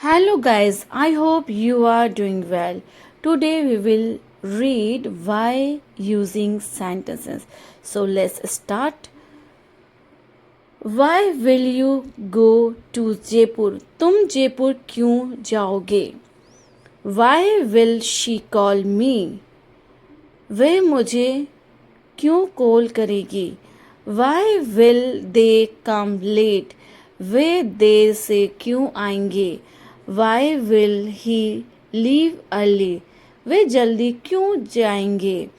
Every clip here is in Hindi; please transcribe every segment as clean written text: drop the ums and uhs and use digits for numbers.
Hello guys, I hope you are doing well. Today we will read why using sentences. So let's start. Why will you go to Jaipur? तुम जयपुर क्यों जाओगे? Why will she call me? वह मुझे क्यों कॉल करेगी? Why will they come late? वे देर से क्यों आएंगे? Why will he leave early? वे जल्दी क्यों जाएंगे?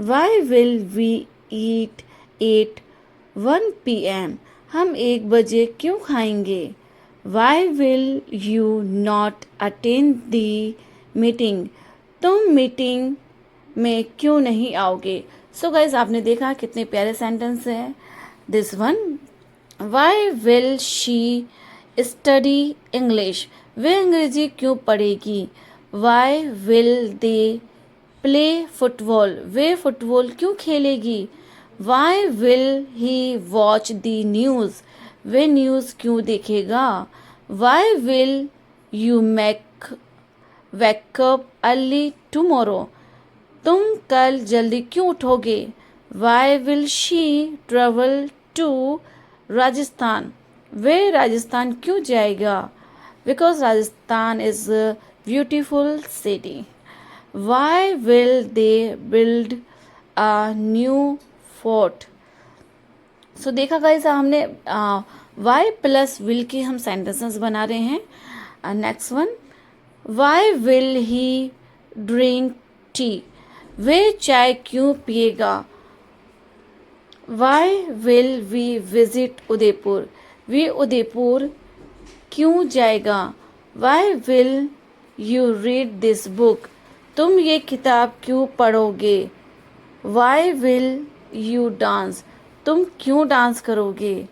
Why will we eat at 1 p.m? हम 1 बजे क्यों खाएंगे? Why will you not attend the meeting? तुम मीटिंग में क्यों नहीं आओगे? सो गाइज आपने देखा कितने प्यारे सेंटेंस हैं. This one, why will she study English? वे अंग्रेजी क्यों पढ़ेगी? Why will they play football? वे फुटबॉल क्यों खेलेगी? Why will he watch the news? वे न्यूज़ क्यों देखेगा? Why will you wake up early tomorrow? तुम कल जल्दी क्यों उठोगे? Why will she travel to Rajasthan? वे राजस्थान क्यों जाएगा? Because Rajasthan is a beautiful city. Why will they build a new fort? So देखा गाइस हमने वाई प्लस विल के हम सेंटेंसेस बना रहे हैं. Next one, why will he drink tea? वे चाय क्यों पिएगा? Why will we visit Udaipur? वे उदयपुर क्यों जाएगा? Why will you read this book? तुम ये किताब क्यों पढ़ोगे? Why will you dance? तुम क्यों डांस करोगे?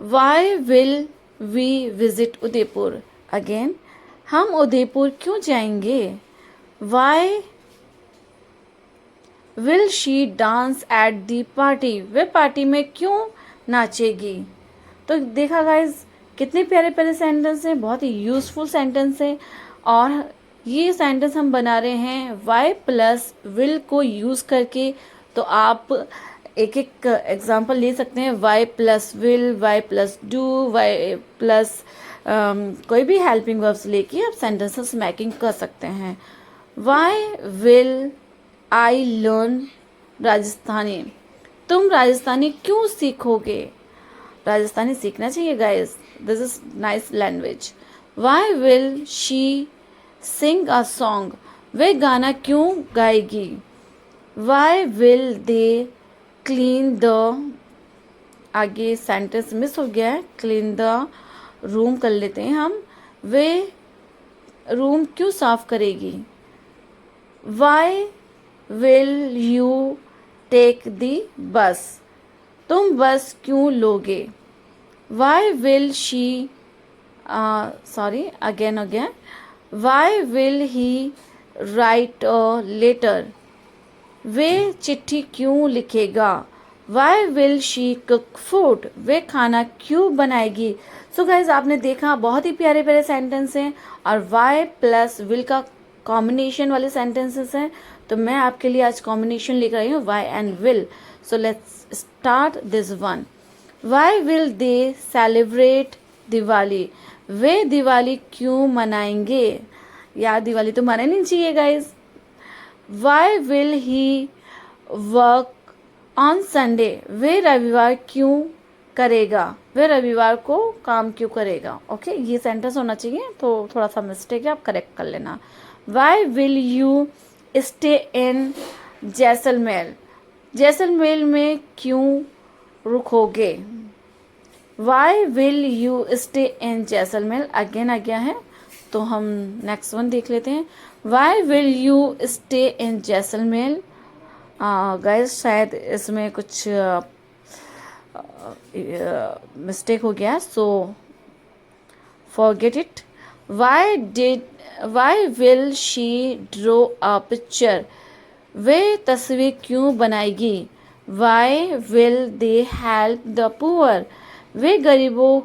Why will we visit Udaipur? Again, हम उदयपुर क्यों जाएंगे? Why will she dance at the party? वे पार्टी में क्यों नाचेगी? तो देखा गाइज कितने प्यारे प्यारे सेंटेंस हैं, बहुत ही यूजफुल सेंटेंस है. और ये सेंटेंस हम बना रहे हैं वाई प्लस विल को यूज़ करके. तो आप एक एक एग्जाम्पल ले सकते हैं. Why plus will, why plus do, why plus कोई भी हेल्पिंग वर्ब्स लेके आप सेंटेंसेस मेकिंग कर सकते हैं. Why will I learn Rajasthani? तुम राजस्थानी क्यों सीखोगे? राजस्थानी सीखना चाहिए guys, this is nice language. Why will she sing a song? वे गाना क्यों गाएगी? Why will they clean the, आगे सेंटेंस मिस हो गया है, क्लीन द रूम कर लेते हैं हम. वे रूम क्यों साफ करेगी? Why will you take the bus? तुम बस क्यों लोगे? Why will she again why will he write a letter? वे चिट्ठी क्यों लिखेगा? Why will she cook food? वे खाना क्यों बनाएगी? सो गाइज आपने देखा बहुत ही प्यारे प्यारे सेंटेंस हैं और वाई प्लस विल का कॉम्बिनेशन वाले सेंटेंसेस हैं. तो मैं आपके लिए आज कॉम्बिनेशन लेकर आई हूँ why and will. So let's start this one. Why will they celebrate Diwali? वे दिवाली क्यों मनाएंगे? यार दिवाली तो मनानी नहीं चाहिए guys. Why will he work on Sunday? वे रविवार क्यों करेगा? वे रविवार को काम क्यों करेगा? ओके, ये सेंटेंस होना चाहिए, तो थोड़ा सा मिस्टेक है, आप करेक्ट कर लेना. Why will you stay in Jaisalmer? Jaisalmer में क्यों रुकोगे? Why will you stay in Jaisalmer? Again आ गया है, तो हम नेक्स्ट वन देख लेते हैं. Why will you stay in Jaisalmer? Guys शायद इसमें कुछ मिस्टेक हो गया, so forget it. Why will she draw a picture? वे तस्वीर क्यों बनाएगी? Why will they help the poor? वे गरीबों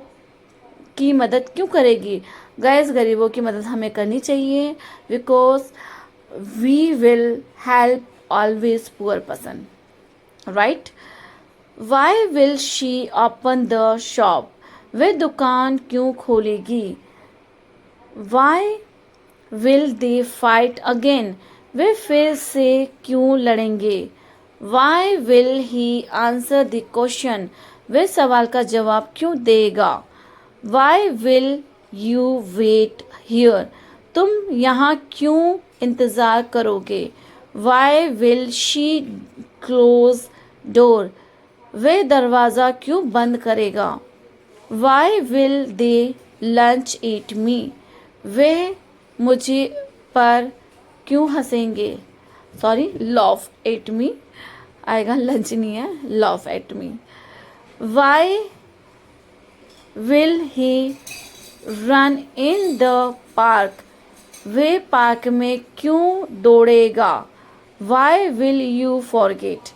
की मदद क्यों करेगी? गाइस, गरीबों की मदद हमें करनी चाहिए, because we will help always poor person, right? Why will she open the shop? वे दुकान क्यों खोलेगी? Why will they fight again? वे फिर से क्यों लड़ेंगे? Why will he answer the question? वे सवाल का जवाब क्यों देगा? Why will you wait here? तुम यहाँ क्यों इंतज़ार करोगे? Why will she close door? वे दरवाज़ा क्यों बंद करेगा? Why will they lunch at मी? वे मुझे पर क्यों हंसेंगे? सॉरी, लॉफ एट मी आएगा, लंच नहीं है, laugh at me. Why will he run in the park? वे पार्क में क्यों दौड़ेगा? Why will you forget?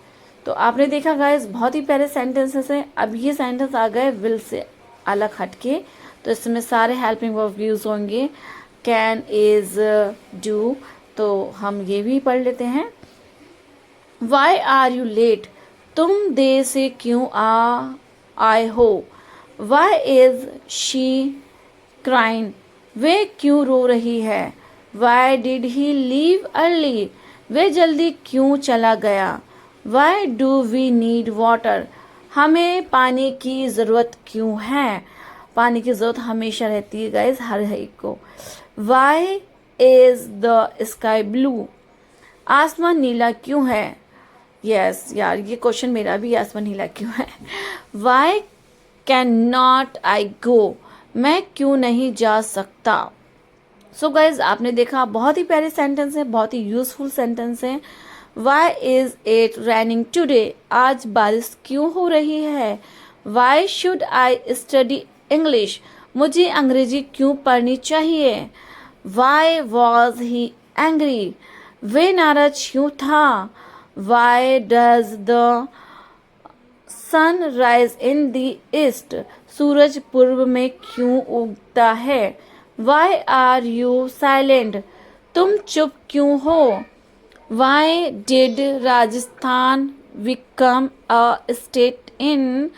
तो आपने देखा गाइस, बहुत ही प्यारे सेंटेंसेस हैं। अब ये सेंटेंस आ गए विल से अलग हटके, तो इसमें सारे हेल्पिंग वर्ब यूज होंगे, कैन, इज, डू। तो हम ये भी पढ़ लेते हैं। Why are you late? तुम देर से क्यों आए हो? Why is she crying? वे क्यों रो रही है? Why did he leave early? वे जल्दी क्यों चला गया? Why do we need water? हमें पानी की ज़रूरत क्यों है? पानी की ज़रूरत हमेशा रहती है गाइस, हर एक को। Why is the sky blue? आसमान नीला क्यों है? यस यार, ये क्वेश्चन मेरा भी, आसमान नीला क्यों है? वाई कैन नॉट आई गो? मैं क्यों नहीं जा सकता? सो गाइज, आपने देखा बहुत ही प्यारे सेंटेंस हैं, बहुत ही यूजफुल सेंटेंस हैं। Why is it raining today? आज बारिश क्यों हो रही है? Why should I study English? मुझे अंग्रेजी क्यों पढ़नी चाहिए? Why was he angry? वे नाराज क्यों था? Why does the sun rise in the east? सूरज पूर्व में क्यों उगता है? Why are you silent? तुम चुप क्यों हो? Why did Rajasthan become a state in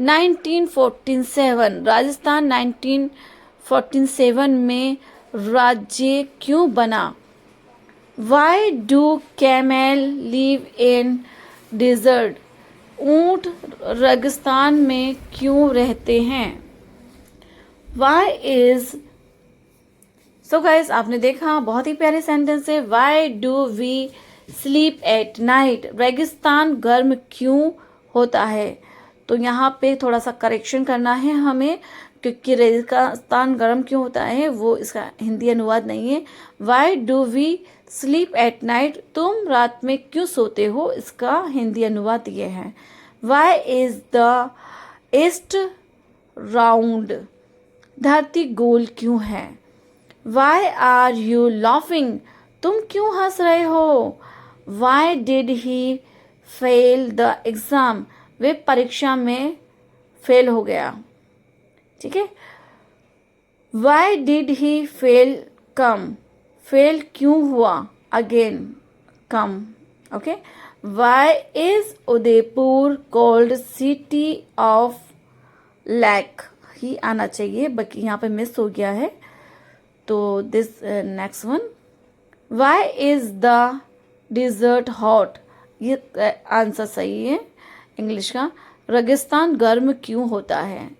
1947? Rajasthan 1947 में राज्य क्यों बना? Why do camel live in desert? ऊंट रेगिस्तान में क्यों रहते हैं? वाई इज, सो गाइस, आपने देखा बहुत ही प्यारे सेंटेंस है। Why do we sleep at night? रेगिस्तान गर्म क्यों होता है? तो यहाँ पे थोड़ा सा करेक्शन करना है हमें, क्योंकि रेगिस्तान गर्म क्यों होता है वो इसका हिंदी अनुवाद नहीं है। Why do we sleep at night? तुम रात में क्यों सोते हो? इसका हिंदी अनुवाद ये है। Why is the east round? धरती गोल क्यों है? Why are you laughing? तुम क्यों हंस रहे हो? Why did he fail the exam? वे परीक्षा में फेल हो गया। ठीक है। Why did he fail come? Fail क्यों हुआ? Again come. Okay. Why is Udaipur called city of lake? ही आना चाहिए, बाकी यहाँ पे मिस हो गया है, तो this next one. Why is the desert hot? ये आंसर सही है इंग्लिश का। रेगिस्तान गर्म क्यों होता है?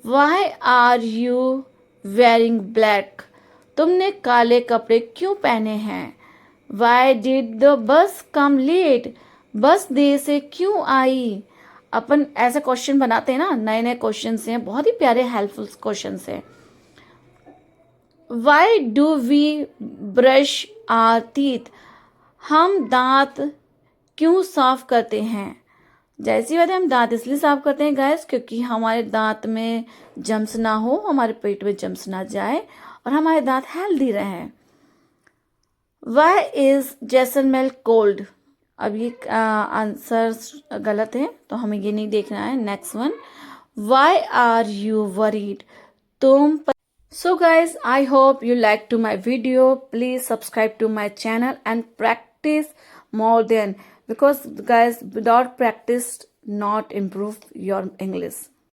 Why are you wearing black? तुमने काले कपड़े क्यों पहने हैं? Why did the bus come late? बस देर से क्यों आई? अपन ऐसे क्वेश्चन बनाते हैं ना, नए नए क्वेश्चन हैं, बहुत ही प्यारे हेल्पफुल क्वेश्चन हैं। Why do we brush our teeth? हम दांत क्यों साफ करते हैं? जैसी बात है, हम दांत इसलिए साफ करते हैं गाइस, क्योंकि हमारे दांत में जम्स ना हो, हमारे पेट में जम्स ना जाए और हमारे दांत हेल्दी रहें। Why is Jaisalmer cold? अब ये आंसर गलत है, तो हमें ये नहीं देखना है। Next one. Why are you worried? तुम So guys, I hope you liked to my video. Please subscribe to my channel and practice more than, because guys, without practice not improve your English.